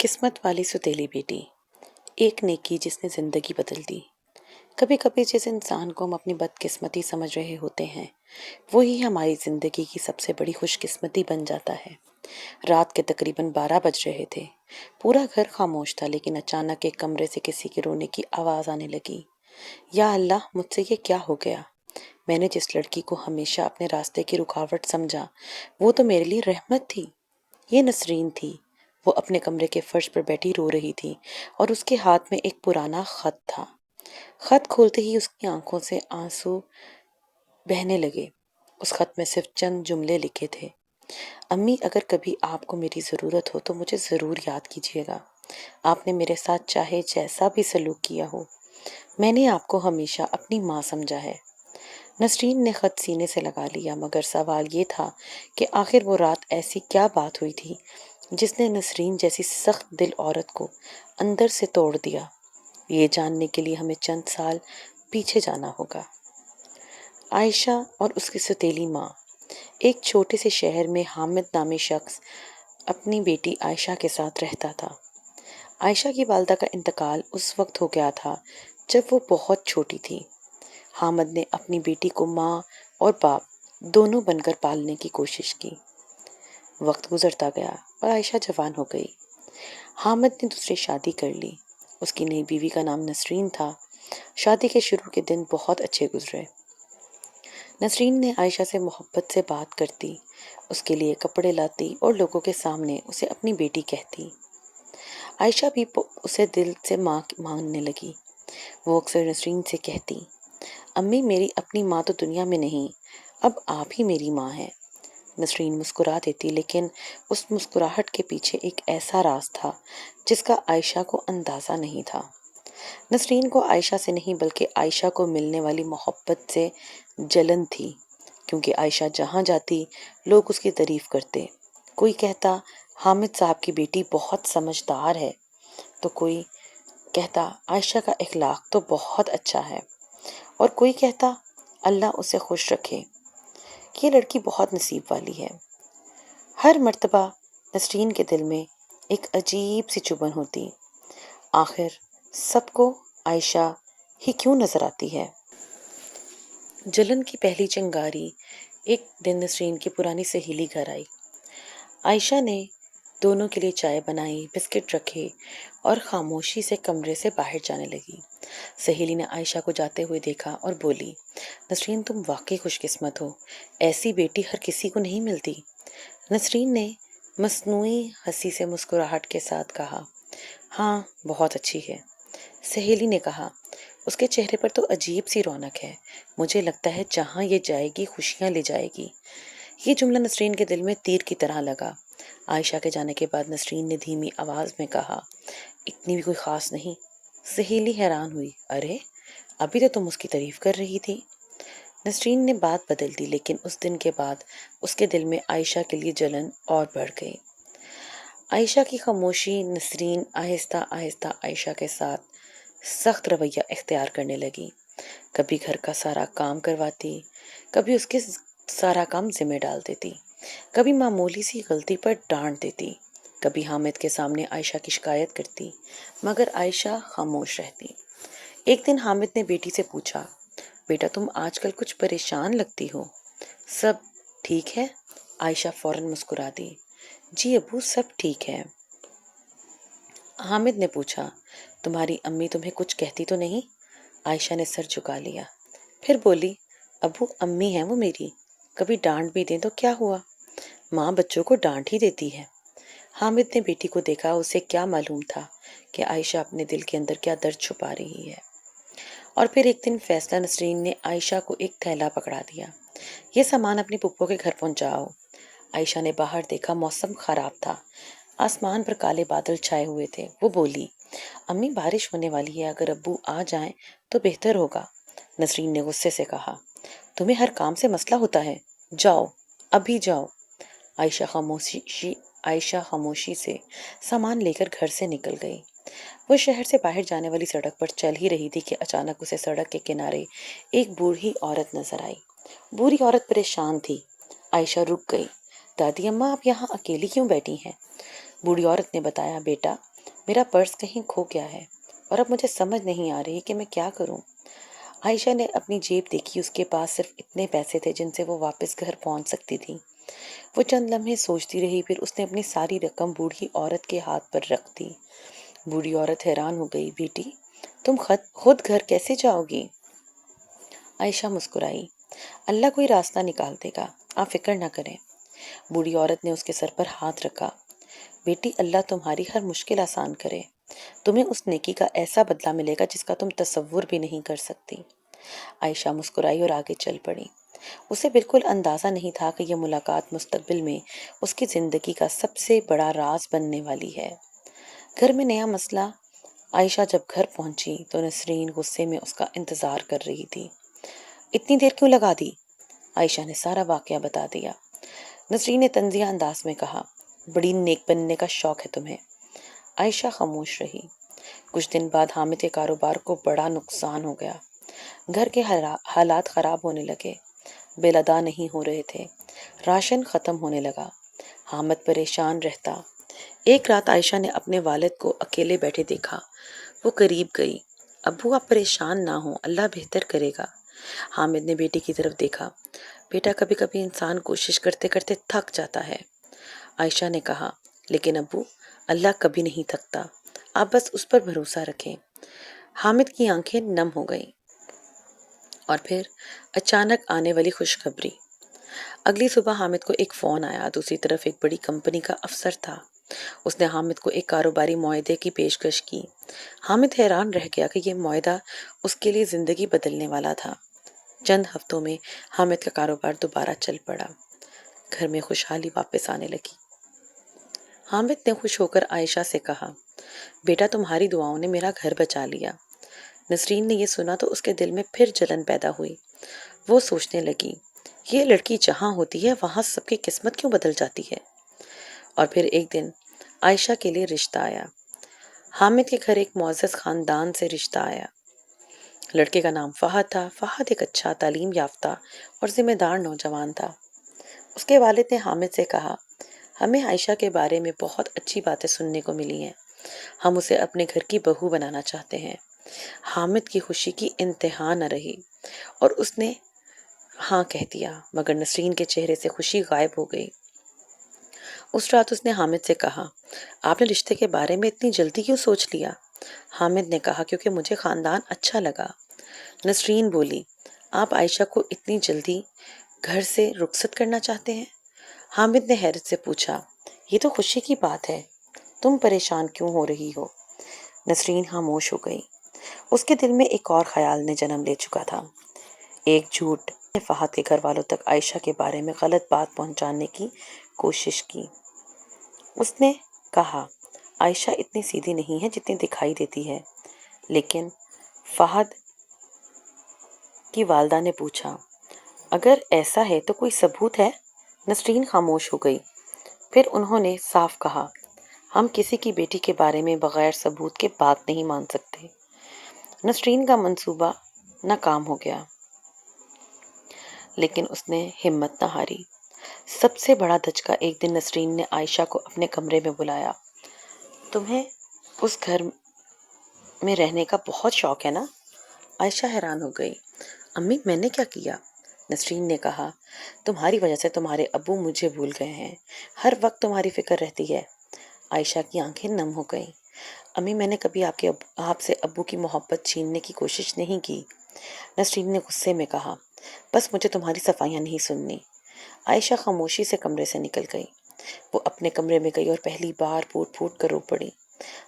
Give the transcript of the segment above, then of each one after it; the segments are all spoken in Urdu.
قسمت والی ستیلی بیٹی، ایک نیکی جس نے زندگی بدل دی۔ کبھی کبھی جس انسان کو ہم اپنی بدقسمتی سمجھ رہے ہوتے ہیں وہی ہماری زندگی کی سب سے بڑی خوش قسمتی بن جاتا ہے۔ رات کے تقریباً 12 بج رہے تھے۔ پورا گھر خاموش تھا، لیکن اچانک ایک کمرے سے کسی کے رونے کی آواز آنے لگی۔ یا اللہ، مجھ سے یہ کیا ہو گیا؟ میں نے جس لڑکی کو ہمیشہ اپنے راستے کی رکاوٹ سمجھا وہ تو میرے لیے رحمت تھی۔ یہ نسرین تھی۔ وہ اپنے کمرے کے فرش پر بیٹھی رو رہی تھی اور اس کے ہاتھ میں ایک پرانا خط تھا۔ خط کھولتے ہی اس کی آنکھوں سے آنسو بہنے لگے۔ اس خط میں صرف چند جملے لکھے تھے: امی، اگر کبھی آپ کو میری ضرورت ہو تو مجھے ضرور یاد کیجیے گا۔ آپ نے میرے ساتھ چاہے جیسا بھی سلوک کیا ہو، میں نے آپ کو ہمیشہ اپنی ماں سمجھا ہے۔ نسرین نے خط سینے سے لگا لیا، مگر سوال یہ تھا کہ آخر وہ رات ایسی کیا بات ہوئی تھی جس نے نسرین جیسی سخت دل عورت کو اندر سے توڑ دیا۔ یہ جاننے کے لیے ہمیں چند سال پیچھے جانا ہوگا۔ عائشہ اور اس کی ستیلی ماں۔ ایک چھوٹے سے شہر میں حامد نامی شخص اپنی بیٹی عائشہ کے ساتھ رہتا تھا۔ عائشہ کی والدہ کا انتقال اس وقت ہو گیا تھا جب وہ بہت چھوٹی تھی۔ حامد نے اپنی بیٹی کو ماں اور باپ دونوں بن کر پالنے کی کوشش کی۔ وقت گزرتا گیا اور عائشہ جوان ہو گئی۔ حامد نے دوسری شادی کر لی۔ اس کی نئی بیوی کا نام نسرین تھا۔ شادی کے شروع کے دن بہت اچھے گزرے۔ نسرین نے عائشہ سے محبت سے بات کرتی، اس کے لیے کپڑے لاتی اور لوگوں کے سامنے اسے اپنی بیٹی کہتی۔ عائشہ بھی اسے دل سے ماں ماننے لگی۔ وہ اکثر نسرین سے کہتی: امی، میری اپنی ماں تو دنیا میں نہیں، اب آپ ہی میری ماں ہیں۔ نسرین مسکرا دیتی، لیکن اس مسکراہٹ کے پیچھے ایک ایسا راز تھا جس کا عائشہ کو اندازہ نہیں تھا۔ نسرین کو عائشہ سے نہیں بلکہ عائشہ کو ملنے والی محبت سے جلن تھی، کیونکہ عائشہ جہاں جاتی لوگ اس کی تعریف کرتے۔ کوئی کہتا حامد صاحب کی بیٹی بہت سمجھدار ہے، تو کوئی کہتا عائشہ کا اخلاق تو بہت اچھا ہے، اور کوئی کہتا اللہ اسے خوش رکھے، یہ لڑکی بہت نصیب والی ہے۔ ہر مرتبہ نسرین کے دل میں ایک عجیب سی چبھن ہوتی، آخر سب کو عائشہ ہی کیوں نظر آتی ہے؟ جلن کی پہلی چنگاری ایک دن نسرین کی پرانی سہیلی گھر آئی۔ عائشہ نے دونوں کے لیے چائے بنائی، بسکٹ رکھے اور خاموشی سے کمرے سے باہر جانے لگی۔ سہیلی نے عائشہ کو جاتے ہوئے دیکھا اور بولی: نسرین، تم واقعی خوش قسمت ہو، ایسی بیٹی ہر کسی کو نہیں ملتی۔ نسرین نے مصنوعی ہنسی سے مسکراہٹ کے ساتھ کہا: ہاں، بہت اچھی ہے۔ سہیلی نے کہا: اس کے چہرے پر تو عجیب سی رونق ہے، مجھے لگتا ہے جہاں یہ جائے گی خوشیاں لے جائے گی۔ یہ جملہ نسرین کے دل میں تیر کی طرح لگا۔ عائشہ کے جانے کے بعد نسرین نے دھیمی آواز میں کہا: اتنی بھی کوئی خاص نہیں۔ سہیلی حیران ہوئی: ارے، ابھی تو تم اس کی تعریف کر رہی تھی۔ نسرین نے بات بدل دی، لیکن اس دن کے بعد اس کے دل میں عائشہ کے لیے جلن اور بڑھ گئی۔ عائشہ کی خاموشی نسرین آہستہ آہستہ عائشہ کے ساتھ سخت رویہ اختیار کرنے لگی۔ کبھی گھر کا سارا کام کرواتی، کبھی اس کے سارا کام ذمہ ڈال دیتی، کبھی معمولی سی غلطی پر ڈانٹ دیتی، کبھی حامد کے سامنے عائشہ کی شکایت کرتی، مگر عائشہ خاموش رہتی۔ ایک دن حامد نے بیٹی سے پوچھا: بیٹا، تم آج کل کچھ پریشان لگتی ہو، سب ٹھیک ہے؟ عائشہ فوراً مسکرا دی: جی ابو، سب ٹھیک ہے۔ حامد نے پوچھا: تمہاری امی تمہیں کچھ کہتی تو نہیں؟ عائشہ نے سر جھکا لیا، پھر بولی: ابو، امی ہیں وہ میری، کبھی ڈانٹ بھی دیں تو کیا ہوا، ماں بچوں کو ڈانٹ ہی دیتی ہے۔ حامد نے بیٹی کو دیکھا، اسے کیا معلوم تھا کہ عائشہ اپنے دل کے اندر کیا درد چھپا رہی ہے۔ اور پھر ایک دن فیصلہ نسرین نے عائشہ کو ایک تھیلا پکڑا دیا: یہ سامان اپنی پھپھو کے گھر پہنچاؤ۔ عائشہ نے باہر دیکھا، موسم خراب تھا، آسمان پر کالے بادل چھائے ہوئے تھے۔ وہ بولی: امی، بارش ہونے والی ہے، اگر ابو آ جائیں تو بہتر ہوگا۔ نسرین نے غصے سے کہا: تمہیں ہر کام سے مسئلہ ہوتا ہے، جاؤ، ابھی جاؤ۔ عائشہ خاموشی سے سامان لے کر گھر سے نکل گئی۔ وہ شہر سے باہر جانے والی سڑک پر چل ہی رہی تھی کہ اچانک اسے سڑک کے کنارے ایک بوڑھی عورت نظر آئی۔ بوڑھی عورت پریشان تھی۔ عائشہ رک گئی۔ دادی اماں، آپ یہاں اکیلی کیوں بیٹھی ہیں؟ بوڑھی عورت نے بتایا: بیٹا، میرا پرس کہیں کھو گیا ہے اور اب مجھے سمجھ نہیں آ رہی کہ میں کیا کروں۔ عائشہ نے اپنی جیب دیکھی، اس کے پاس صرف اتنے پیسے تھے جن سے وہ واپس گھر پہنچ سکتی تھی۔ وہ چند لمحے سوچتی رہی، پھر اس نے اپنی ساری رقم بوڑھی عورت کے ہاتھ پر رکھ دی۔ بوڑھی عورت حیران ہو گئی۔ بیٹی، تم خود گھر کیسے جاؤ گی؟ عائشہ مسکرائی۔ اللہ کوئی راستہ نکال دے گا، آپ فکر نہ کریں۔ بوڑھی عورت نے اس کے سر پر ہاتھ رکھا۔ بیٹی، اللہ تمہاری ہر مشکل آسان کرے، تمہیں اس نیکی کا ایسا بدلہ ملے گا جس کا تم تصور بھی نہیں کر سکتی۔ عائشہ مسکرائی اور آگے چل پڑی۔ اسے بالکل اندازہ نہیں تھا کہ یہ ملاقات مستقبل میں اس کی زندگی کا سب سے بڑا راز بننے والی ہے۔ گھر میں نیا مسئلہ۔ عائشہ جب گھر پہنچی تو نسرین غصے میں اس کا انتظار کر رہی تھی۔ اتنی دیر کیوں لگا دی؟ عائشہ نے سارا واقعہ بتا دیا۔ نسرین نے طنزیہ انداز میں کہا، بڑی نیک بننے کا شوق ہے تمہیں۔ عائشہ خاموش رہی۔ کچھ دن بعد حامد کے کاروبار کو بڑا نقصان ہو گیا۔ گھر کے حالات خراب ہونے لگے، بل ادا نہیں ہو رہے تھے، راشن ختم ہونے لگا۔ حامد پریشان رہتا۔ ایک رات عائشہ نے اپنے والد کو اکیلے بیٹھے دیکھا۔ وہ قریب گئی۔ ابو، آپ پریشان نہ ہوں، اللہ بہتر کرے گا۔ حامد نے بیٹی کی طرف دیکھا۔ بیٹا، کبھی کبھی انسان کوشش کرتے کرتے تھک جاتا ہے۔ عائشہ نے کہا، لیکن ابو، اللہ کبھی نہیں تھکتا، آپ بس اس پر بھروسہ رکھیں۔ حامد کی آنکھیں نم ہو گئیں۔ اور پھر اچانک آنے والی خوشخبری۔ اگلی صبح حامد کو ایک فون آیا۔ دوسری طرف ایک بڑی کمپنی کا افسر تھا۔ اس نے حامد کو ایک کاروباری معاہدے کی پیشکش کی۔ حامد حیران رہ گیا کہ یہ معاہدہ اس کے لیے زندگی بدلنے والا تھا۔ چند ہفتوں میں حامد کا کاروبار دوبارہ چل پڑا۔ گھر میں خوشحالی واپس آنے لگی۔ حامد نے خوش ہو کر عائشہ سے کہا، بیٹا، تمہاری دعاؤں نے میرا گھر بچا لیا۔ نسرین نے یہ سنا تو اس کے دل میں پھر جلن پیدا ہوئی۔ وہ سوچنے لگی، یہ لڑکی جہاں ہوتی ہے وہاں سب کی قسمت کیوں بدل جاتی ہے؟ اور پھر ایک دن عائشہ کے لیے رشتہ آیا۔ حامد کے گھر ایک معزز خاندان سے رشتہ آیا۔ لڑکے کا نام فہد تھا۔ فہد ایک اچھا، تعلیم یافتہ اور ذمہ دار نوجوان تھا۔ اس کے والد نے حامد سے کہا، ہمیں عائشہ کے بارے میں بہت اچھی باتیں سننے کو ملی ہیں، ہم اسے اپنے گھر کی بہو بنانا چاہتے ہیں۔ حامد کی خوشی کی انتہا نہ رہی اور اس نے ہاں کہہ دیا، مگر نسرین کے چہرے سے خوشی غائب ہو گئی۔ اس رات اس نے حامد سے کہا، آپ نے رشتے کے بارے میں اتنی جلدی کیوں سوچ لیا؟ حامد نے کہا، کیونکہ مجھے خاندان اچھا لگا۔ نسرین بولی، آپ عائشہ کو اتنی جلدی گھر سے رخصت کرنا چاہتے ہیں؟ حامد نے حیرت سے پوچھا، یہ تو خوشی کی بات ہے، تم پریشان کیوں ہو رہی ہو؟ نسرین خاموش ہو گئی۔ اس کے دل میں ایک اور خیال نے جنم لے چکا تھا۔ ایک جھوٹ نے فہد کے گھر والوں تک عائشہ کے بارے میں غلط بات پہنچانے کی کوشش کی۔ اس نے کہا، عائشہ اتنی سیدھی نہیں ہے جتنی دکھائی دیتی ہے۔ لیکن فہد کی والدہ نے پوچھا، اگر ایسا ہے تو کوئی ثبوت ہے؟ نسرین خاموش ہو گئی۔ پھر انہوں نے صاف کہا، ہم کسی کی بیٹی کے بارے میں بغیر ثبوت کے بات نہیں مان سکتے۔ نسرین کا منصوبہ ناکام ہو گیا، لیکن اس نے ہمت نہ ہاری۔ سب سے بڑا دھچکا ایک دن نسرین نے عائشہ کو اپنے کمرے میں بلایا۔ تمہیں اس گھر میں رہنے کا بہت شوق ہے نا؟ عائشہ حیران ہو گئی۔ امی، میں نے کیا کیا؟ نسرین نے کہا، تمہاری وجہ سے تمہارے ابو مجھے بھول گئے ہیں، ہر وقت تمہاری فکر رہتی ہے۔ عائشہ کی آنکھیں نم ہو گئیں۔ امی، میں نے کبھی آپ سے ابو کی محبت چھیننے کی کوشش نہیں کی۔ نسرین نے غصے میں کہا، بس مجھے تمہاری صفائیاں نہیں سننی۔ عائشہ خاموشی سے کمرے سے نکل گئی۔ وہ اپنے کمرے میں گئی اور پہلی بار پھوٹ پھوٹ کر رو پڑی۔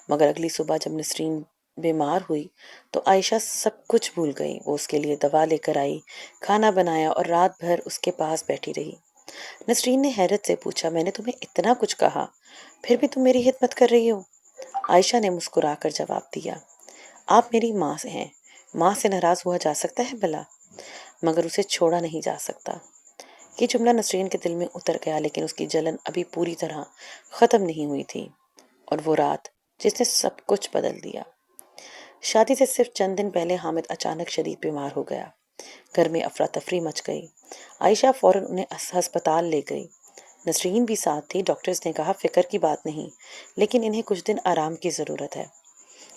مگر اگلی صبح جب نسرین بیمار ہوئی تو عائشہ سب کچھ بھول گئی۔ وہ اس کے لیے دوا لے کر آئی، کھانا بنایا اور رات بھر اس کے پاس بیٹھی رہی۔ نسرین نے حیرت سے پوچھا، میں نے تمہیں اتنا کچھ کہا، پھر بھی تم میری خدمت کر رہی ہو؟ عائشہ نے مسکرا کر جواب دیا، آپ میری ماں ہیں، ماں سے ناراض ہوا جا سکتا ہے بھلا، مگر اسے چھوڑا نہیں جا سکتا۔ یہ جملہ نسرین کے دل میں اتر گیا، لیکن اس کی جلن ابھی پوری طرح ختم نہیں ہوئی تھی۔ اور وہ رات جس نے سب کچھ بدل دیا۔ شادی سے صرف چند دن پہلے حامد اچانک شدید بیمار ہو گیا۔ گھر میں افراتفری مچ گئی۔ عائشہ فوراً انہیں ہسپتال لے گئی۔ نسرین بھی ساتھ تھی۔ ڈاکٹرز نے کہا فکر کی بات نہیں، لیکن انہیں کچھ دن آرام کی ضرورت ہے۔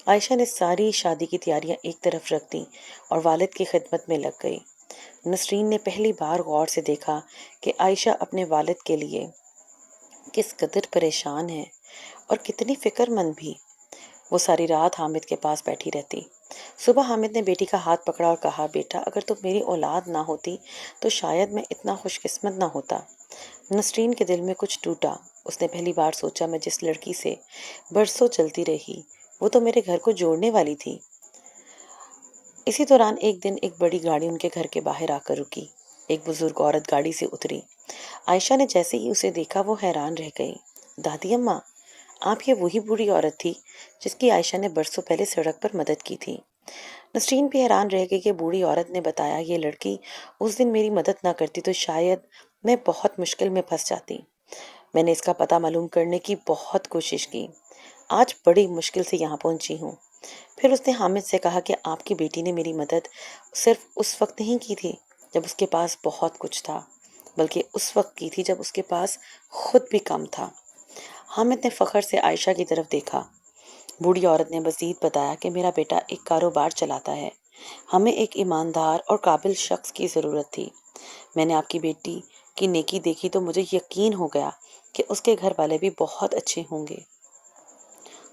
عائشہ نے ساری شادی کی تیاریاں ایک طرف رکھ دیں اور والد کی خدمت میں لگ گئی۔ نسرین نے پہلی بار غور سے دیکھا کہ عائشہ اپنے والد کے لیے کس قدر پریشان ہے اور کتنی فکر مند بھی۔ وہ ساری رات حامد کے پاس بیٹھی رہتی۔ صبح حامد نے بیٹی کا ہاتھ پکڑا اور کہا، بیٹا اگر تم میری اولاد نہ ہوتی تو شاید میں اتنا خوش قسمت نہ ہوتا۔ نسرین کے دل میں کچھ ٹوٹا۔ اس نے پہلی بار سوچا، میں جس لڑکی سے برسوں چلتی رہی وہ تو میرے گھر کو جوڑنے والی تھی۔ اسی دوران ایک دن ایک بڑی گاڑی ان کے گھر کے باہر آ کر رکی۔ ایک بزرگ عورت گاڑی سے اتری۔ عائشہ نے جیسے ہی اسے دیکھا وہ حیران رہ گئی۔ دادی اماں، آپ یہ وہی بوڑھی عورت تھی جس کی عائشہ نے برسوں پہلے سڑک پر مدد کی تھی؟ نسرین بھی حیران رہ گئی کہ بوڑھی عورت نے بتایا، یہ لڑکی اس دن میری مدد نہ کرتی تو شاید میں بہت مشکل میں پھنس جاتی۔ میں نے اس کا پتہ معلوم کرنے کی بہت کوشش کی، آج بڑی مشکل سے یہاں پہنچی ہوں۔ پھر اس نے حامد سے کہا کہ آپ کی بیٹی نے میری مدد صرف اس وقت نہیں کی تھی جب اس کے پاس بہت کچھ تھا، بلکہ اس وقت کی تھی جب اس کے پاس خود بھی کم تھا۔ حامد نے فخر سے عائشہ کی طرف دیکھا۔ بوڑھی عورت نے مزید بتایا کہ میرا بیٹا ایک کاروبار چلاتا ہے، ہمیں ایک ایماندار اور قابل شخص کی ضرورت تھی۔ میں نے آپ کی بیٹی کی نیکی دیکھی تو مجھے یقین ہو گیا کہ اس کے گھر والے بھی بہت اچھے ہوں گے۔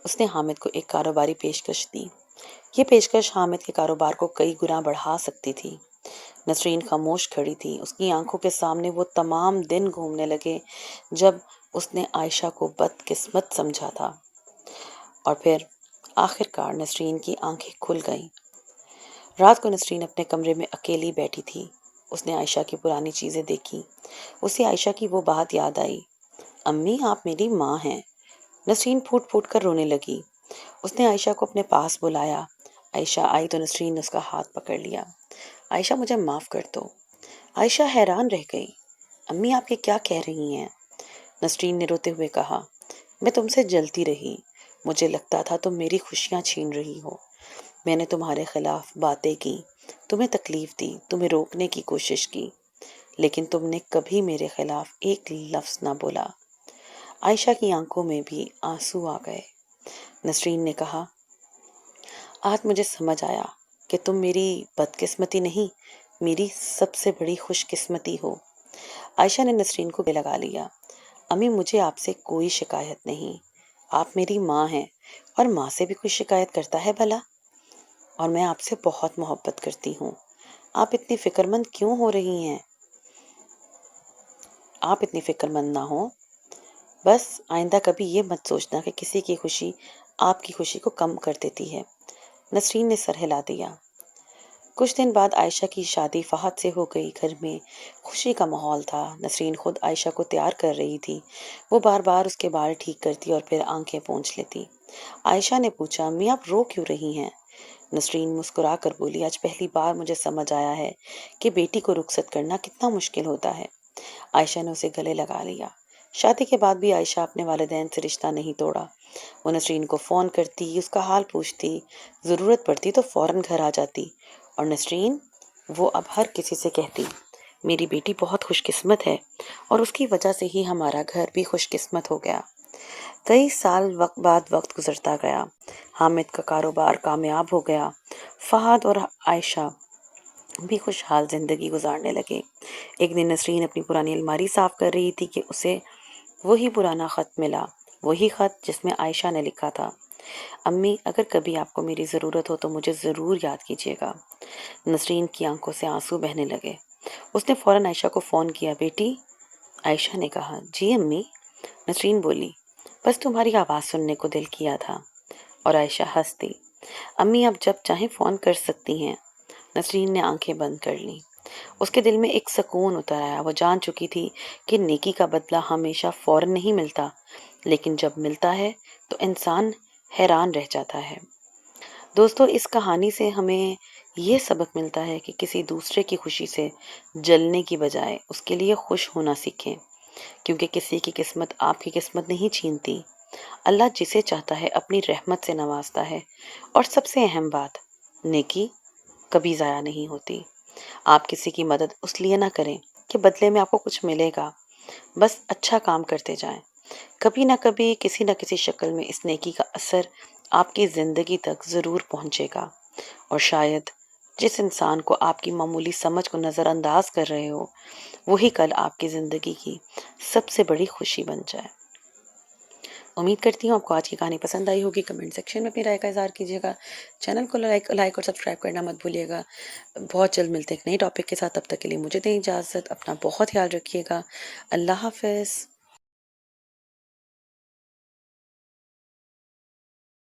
اس نے حامد کو ایک کاروباری پیشکش دی۔ یہ پیشکش حامد کے کاروبار کو کئی گنا بڑھا سکتی تھی۔ نسرین خاموش کھڑی تھی۔ اس کی آنکھوں کے سامنے وہ تمام دن گھومنے لگے جب اس نے عائشہ کو بدقسمت سمجھا تھا، اور پھر آخر کار نسرین کی آنکھیں کھل گئیں۔ رات کو نسرین اپنے کمرے میں اکیلی بیٹھی تھی۔ اس نے عائشہ کی پرانی چیزیں دیکھی۔ اسے عائشہ کی وہ بات یاد آئی، امی آپ میری ماں ہیں۔ نسرین پھوٹ پھوٹ کر رونے لگی۔ اس نے عائشہ کو اپنے پاس بلایا۔ عائشہ آئی تو نسرین نے اس کا ہاتھ پکڑ لیا۔ عائشہ مجھے معاف کر دو۔ عائشہ حیران رہ گئی۔ امی آپ یہ کیا کہہ رہی ہیں؟ نسرین نے روتے ہوئے کہا، میں تم سے جلتی رہی، مجھے لگتا تھا تم میری خوشیاں چھین رہی ہو۔ میں نے تمہارے خلاف باتیں کی، تمہیں تکلیف دی، تمہیں روکنے کی کوشش کی، لیکن تم نے کبھی میرے خلاف ایک لفظ نہ بولا۔ عائشہ کی آنکھوں میں بھی آنسو آ گئے۔ نسرین نے کہا، آج مجھے سمجھ آیا کہ تم میری بدقسمتی نہیں، میری سب سے بڑی خوش قسمتی ہو۔ عائشہ نے نسرین کو گلے لگا لیا۔ امی مجھے آپ سے کوئی شکایت نہیں، آپ میری ماں ہیں، اور ماں سے بھی کوئی شکایت کرتا ہے بھلا؟ اور میں آپ سے بہت محبت کرتی ہوں۔ آپ اتنی فکر مند کیوں ہو رہی ہیں؟ آپ اتنی فکر مند نہ ہوں، بس آئندہ کبھی یہ مت سوچنا کہ کسی کی خوشی آپ کی خوشی کو کم کر دیتی ہے۔ نسرین نے سر ہلا دیا۔ کچھ دن بعد عائشہ کی شادی فہد سے ہو گئی۔ گھر میں خوشی کا ماحول تھا۔ نسرین خود عائشہ کو تیار کر رہی تھی۔ وہ بار بار اس کے بال ٹھیک کرتی اور پھر آنکھیں پونچھ لیتی۔ عائشہ نے پوچھا، امی آپ رو کیوں رہی ہیں؟ نسرین مسکرا کر بولی، آج پہلی بار مجھے سمجھ آیا ہے کہ بیٹی کو رخصت کرنا کتنا مشکل ہوتا ہے۔ عائشہ نے اسے گلے لگا لیا۔ شادی کے بعد بھی عائشہ اپنے والدین سے رشتہ نہیں توڑا۔ وہ نسرین کو فون کرتی، اس کا حال پوچھتی، ضرورت پڑتی تو فوراً گھر آ جاتی، اور نسرین وہ اب ہر کسی سے کہتی، میری بیٹی بہت خوش قسمت ہے اور اس کی وجہ سے ہی ہمارا گھر بھی خوش قسمت ہو گیا۔ کئی سال بعد وقت گزرتا گیا۔ حامد کا کاروبار کامیاب ہو گیا۔ فہد اور عائشہ بھی خوشحال زندگی گزارنے لگے۔ ایک دن نسرین اپنی پرانی الماری صاف کر رہی تھی کہ اسے وہی پرانا خط ملا، وہی خط جس میں عائشہ نے لکھا تھا، امی اگر کبھی آپ کو میری ضرورت ہو تو مجھے ضرور یاد کیجیے گا۔ نسرین کی آنکھوں سے آنسو بہنے لگے۔ اس نے فوراً عائشہ کو فون کیا، بیٹی؟ عائشہ نے کہا، جی امی۔ نسرین بولی، بس تمہاری آواز سننے کو دل کیا تھا، اور عائشہ ہنس دی، امی آپ جب چاہیں فون کر سکتی ہیں۔ نسرین نے آنکھیں بند کر لیں۔ اس کے دل میں ایک سکون اتر آیا۔ وہ جان چکی تھی کہ نیکی کا بدلہ ہمیشہ فوراً نہیں ملتا، لیکن جب ملتا ہے تو انسان حیران رہ جاتا ہے۔ دوستو، اس کہانی سے ہمیں یہ سبق ملتا ہے کہ کسی دوسرے کی خوشی سے جلنے کی بجائے اس کے لیے خوش ہونا سیکھیں، کیونکہ کسی کی قسمت آپ کی قسمت نہیں چھینتی۔ اللہ جسے چاہتا ہے اپنی رحمت سے نوازتا ہے، اور سب سے اہم بات، نیکی کبھی ضائع نہیں ہوتی۔ آپ کسی کی مدد اس لیے نہ کریں کہ بدلے میں آپ کو کچھ ملے گا، بس اچھا کام کرتے جائیں۔ کبھی نہ کبھی کسی نہ کسی شکل میں اس نیکی کا اثر آپ کی زندگی تک ضرور پہنچے گا، اور شاید جس انسان کو آپ کی معمولی سمجھ کو نظر انداز کر رہے ہو، وہی کل آپ کی زندگی کی سب سے بڑی خوشی بن جائے۔ امید کرتی ہوں آپ کو آج کی کہانی پسند آئی ہوگی۔ کمنٹ سیکشن میں اپنی رائے کا اظہار کیجیے گا۔ چینل کو لائک اور سبسکرائب کرنا مت بھولیے گا۔ بہت جلد ملتے ہیں ایک نئی ٹاپک کے ساتھ، تب تک کے لیے مجھے دیں اجازت، اپنا بہت خیال رکھیے گا۔ اللہ حافظ۔